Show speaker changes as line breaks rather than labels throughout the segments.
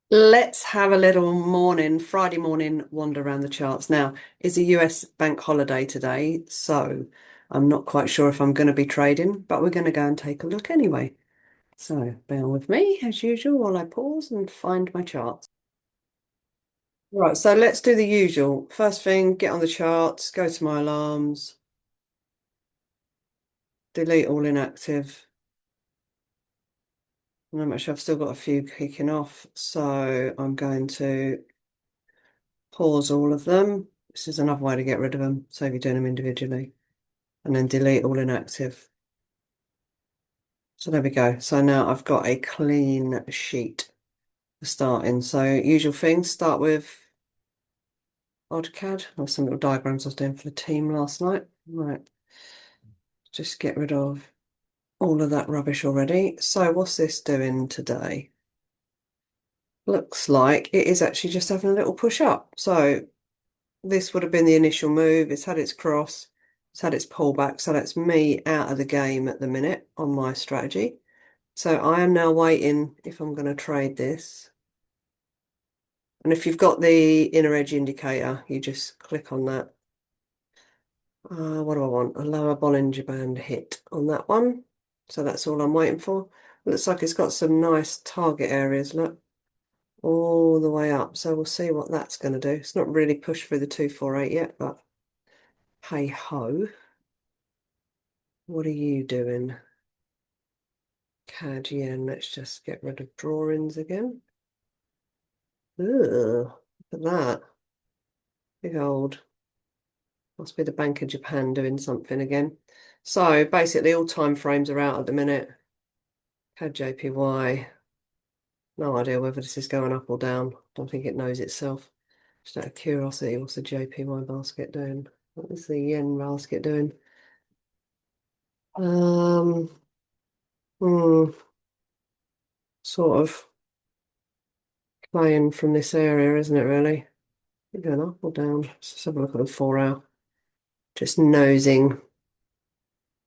Let's have a little Friday morning wander around the charts. Now, it's a US bank holiday today, so I'm not quite sure if I'm going to be trading, but we're going to go and take a look anyway. So bear with me as usual while I pause and find my charts. Right, so let's do the usual. First thing, get on the charts, go to my alarms, delete all inactive. And I'm actually, I've still got a few kicking off, so I'm going to pause all of them. This is another way to get rid of them, save you doing them individually. And then delete all inactive. So there we go. So now I've got a clean sheet for starting. So usual things, start with AutoCAD. There's some little diagrams I was doing for the team last night. Right, just get rid of all of that rubbish already. So what's this doing today? Looks like it is actually just having a little push up. So this would have been the initial move. It's had its cross, it's had its pullback. So that's me out of the game at the minute on my strategy. So I am now waiting if I'm going to trade this. And if you've got the inner edge indicator, you just click on that. What do I want? A lower Bollinger Band hit on that one. So that's all I'm waiting for. Looks like it's got some nice target areas, look, all the way up. So we'll see what that's going to do. It's not really pushed through the 248 yet, but hey ho. What are you doing? CAD yen, let's just get rid of drawings again. Ugh, look at that. Big old, must be the Bank of Japan doing something again. So basically all time frames are out at the minute. CAD JPY, no idea whether this is going up or down. Don't think it knows itself. Just out of curiosity, what's the JPY basket doing? What is the yen basket doing? Um, hmm, sort of playing from this area, isn't it really? Is it going up or down? Let's just have a look at the 4 hour. Just nosing.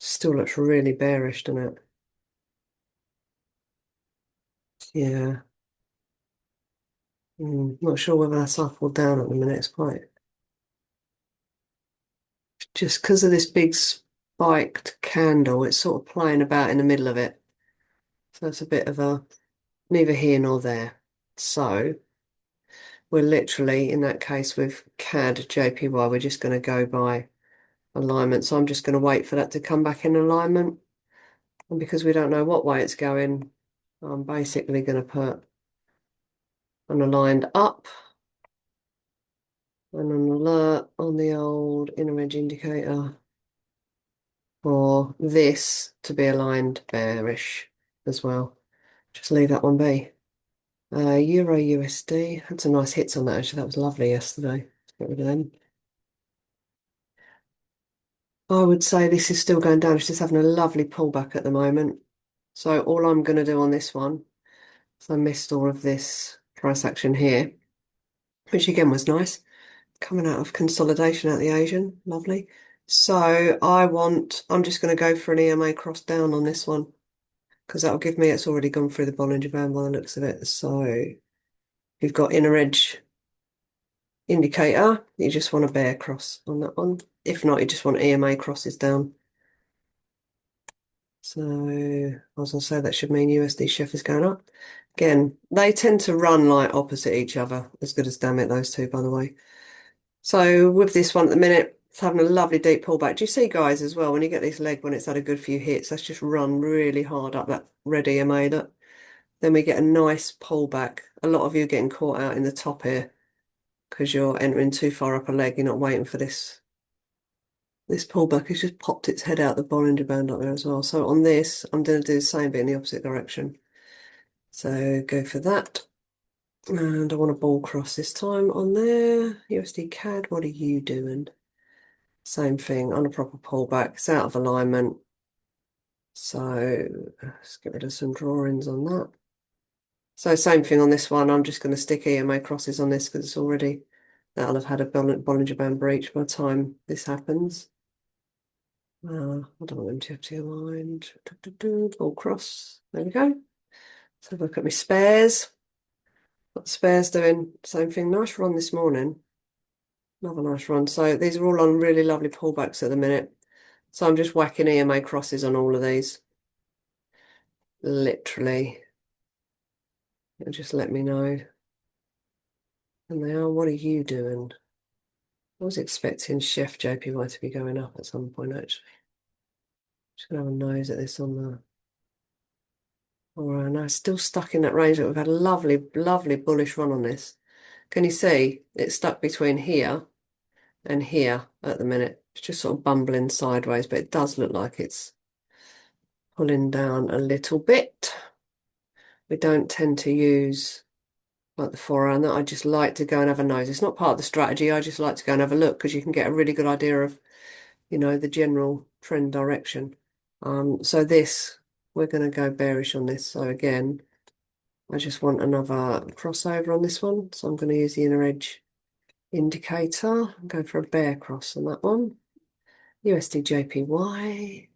Still looks really bearish, doesn't it? Yeah. Not sure whether that's up or down at the minute. It's quite just because of this big spiked candle, it's sort of playing about in the middle of it. So it's a bit of a neither here nor there. So we're literally in that case with CAD JPY, we're just going to go by alignment. So I'm just going to wait for that to come back in alignment. And because we don't know what way it's going, I'm basically going to put an aligned up and an alert on the old inner edge indicator for this to be aligned bearish as well. Just leave that one be. Euro USD, had some nice hits on that actually. That was lovely yesterday. Let's get rid of them. I would say this is still going down. It's just having a lovely pullback at the moment. So all I'm going to do on this one, so I missed all of this price action here, which again was nice. Coming out of consolidation at the Asian, lovely. So I'm just going to go for an EMA cross down on this one because that'll give me, it's already gone through the Bollinger Band by the looks of it. So you've got inner edge indicator, you just want a bear cross on that one. If not, you just want EMA crosses down. So I was going to say that should mean USD Chef is going up. Again, they tend to run like opposite each other, as good as damn it, those two, by the way. So with this one at the minute, it's having a lovely deep pullback. Do you see, guys, as well, when you get this leg, when it's had a good few hits, let's just run really hard up that red EMA, look. Then we get a nice pullback. A lot of you are getting caught out in the top here because you're entering too far up a leg. You're not waiting for this. This pullback has just popped its head out the Bollinger Band up there as well. So on this, I'm going to do the same bit in the opposite direction. So go for that. And I want a ball cross this time on there. USD CAD, what are you doing? Same thing on a proper pullback. It's out of alignment. So let's get rid of some drawings on that. So same thing on this one. I'm just going to stick EMA crosses on this because it's already, that'll have had a Bollinger Band breach by the time this happens. I don't want them to have to aligned. Ball cross. There we go. Let's have a look at my spares. What the spares doing? Same thing. Nice run this morning. Another nice run. So these are all on really lovely pullbacks at the minute. So I'm just whacking EMA crosses on all of these. Literally. It'll just let me know. And they are, what are you doing? I was expecting Chef JPY to be going up at some point, actually. Just gonna have a nose at this on the. All right, now still stuck in that range. We've had a lovely, lovely bullish run on this. Can you see? It's stuck between here and here at the minute. It's just sort of bumbling sideways, but it does look like it's pulling down a little bit. We don't tend to use like the 4 hour and that. I just like to go and have a nose. It's not part of the strategy. I just like to go and have a look because you can get a really good idea of, the general trend direction. So this, we're going to go bearish on this. So again, I just want another crossover on this one. So I'm going to use the inner edge indicator. I'm going for a bear cross on that one. USD JPY.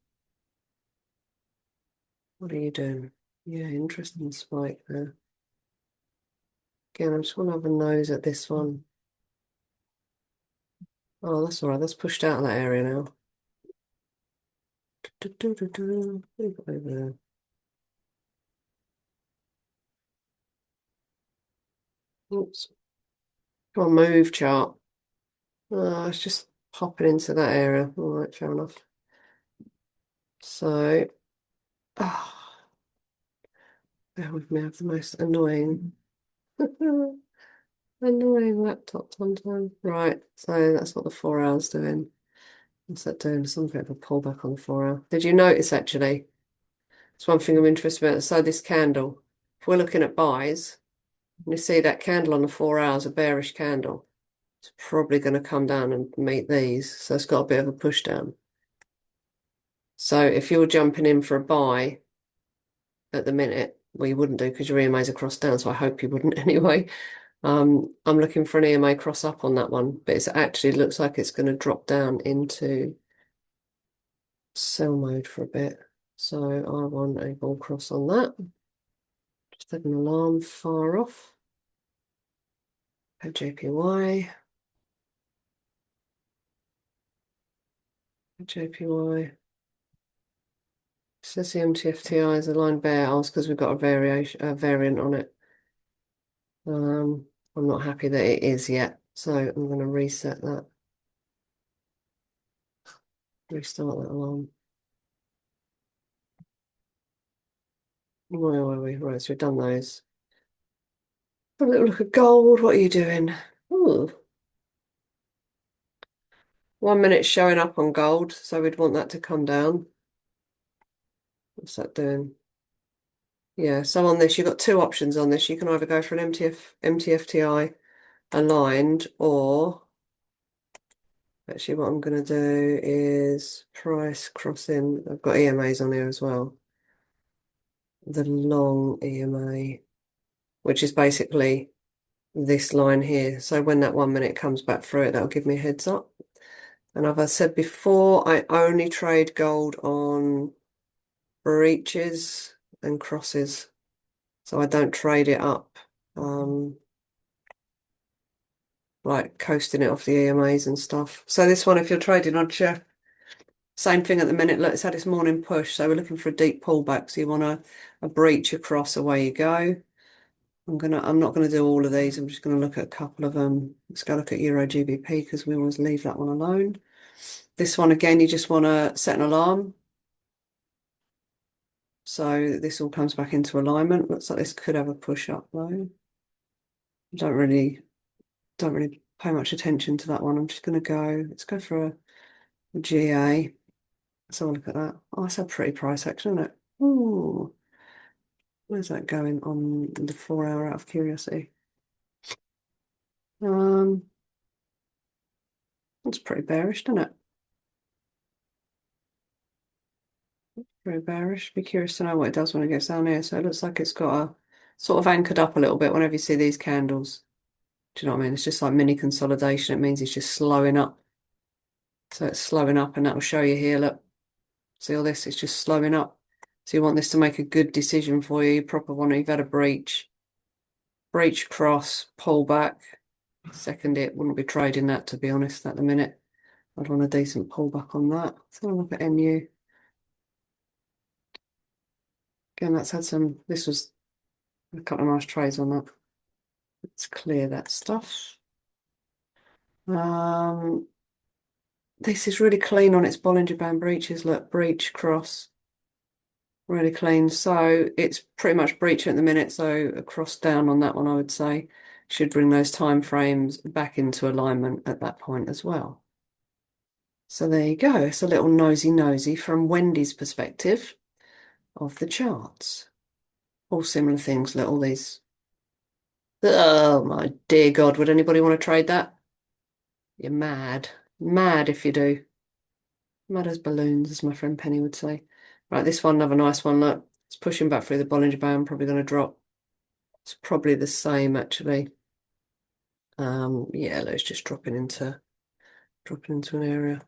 What are you doing? Yeah, interesting spike there. Again, I just want to have a nose at this one. Oh, that's all right. That's pushed out of that area now. What have we got over there? Oops. Come on, move chart. Oh, it's just popping into that area. All right, fair enough. So, bear with me. I have the most annoying, annoying laptop sometimes. Right, so that's what the 4 hour's doing. What's that doing? Some bit of a pullback on the 4 hour. Did you notice actually? It's one thing I'm interested about. So this candle, if we're looking at buys, and you see that candle on the 4 hours, a bearish candle. It's probably going to come down and meet these. So it's got a bit of a push down. So if you're jumping in for a buy at the minute, well, you wouldn't do because your EMA's are crossed down. So I hope you wouldn't anyway. I'm looking for an EMA cross up on that one, but it actually looks like it's going to drop down into sell mode for a bit. So I want a bull cross on that. Just had an alarm fire off. JPY. JPY. Says the MTFTI is a line bear. Oh, it's because we've got a variant on it. I'm not happy that it is yet, so I'm going to reset that. Restart that alarm. Where were we? Right, so we've done those. Have a little look at gold. What are you doing? Ooh. 1 minute showing up on gold, so we'd want that to come down. What's that doing? Yeah, so on this, you've got two options on this. You can either go for an MTFTI aligned, or actually what I'm going to do is price crossing. I've got EMAs on here as well. The long EMA, which is basically this line here. So when that 1 minute comes back through it, that'll give me a heads up. And as I said before, I only trade gold on breaches and crosses. So I don't trade it up, like coasting it off the EMAs and stuff. So this one, if you're trading on Chef, same thing at the minute. Look, it's had its morning push. So we're looking for a deep pullback. So you want a breach across, away you go. I'm not gonna do all of these. I'm just gonna look at a couple of them. Let's go look at Euro GBP because we always leave that one alone. This one again, you just want to set an alarm. So this all comes back into alignment. Looks like this could have a push up though. Don't really pay much attention to that one. I'm just gonna go, let's go for a GA. Let's have a look at that. Oh, that's a pretty price action, isn't it? Ooh. Where's that going on the 4 hour out of curiosity? It's pretty bearish, isn't it? Very bearish. Be curious to know what it does when it gets down here. So it looks like it's got a sort of anchored up a little bit whenever you see these candles. Do you know what I mean? It's just like mini consolidation. It means it's just slowing up. So it's slowing up and that will show you here, look. See all this? It's just slowing up. So you want this to make a good decision for you. You proper want to, you've had a breach. breach cross, pull back, second it. Wouldn't be trading that, to be honest, at the minute. I'd want a decent pullback on that. Let's have a look at NU. Again, that's had some, this was a couple of nice trades on that. Let's clear that stuff. This is really clean on its Bollinger Band breaches. Look, breach, cross, really clean. So it's pretty much breaching at the minute. So a cross down on that one, I would say, should bring those time frames back into alignment at that point as well. So there you go. It's a little nosy from Wendy's perspective of the charts. All similar things, look, all these. Oh my dear God, would anybody want to trade that? You're mad. Mad if you do. Mad as balloons, as my friend Penny would say. Right, this one, another nice one, look. It's pushing back through the Bollinger Band, probably going to drop. It's probably the same, actually. Yeah, let's just dropping into an area.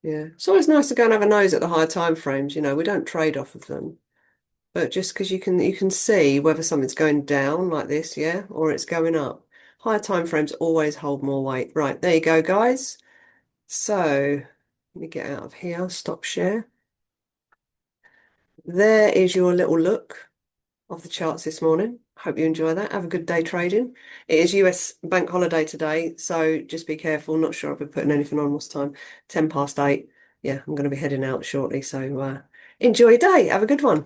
Yeah, it's always nice to go and have a nose at the higher time frames. You know, we don't trade off of them, but just because you can see whether something's going down like this, yeah, or it's going up. Higher time frames always hold more weight. Right, there you go, guys. So let me get out of here. Stop share. There is your little look of the charts this morning. Hope you enjoy that. Have a good day trading. It is US bank holiday today, so just be careful. Not sure I'll be putting anything on this time. 10 past 8. Yeah, I'm going to be heading out shortly, so enjoy your day. Have a good one.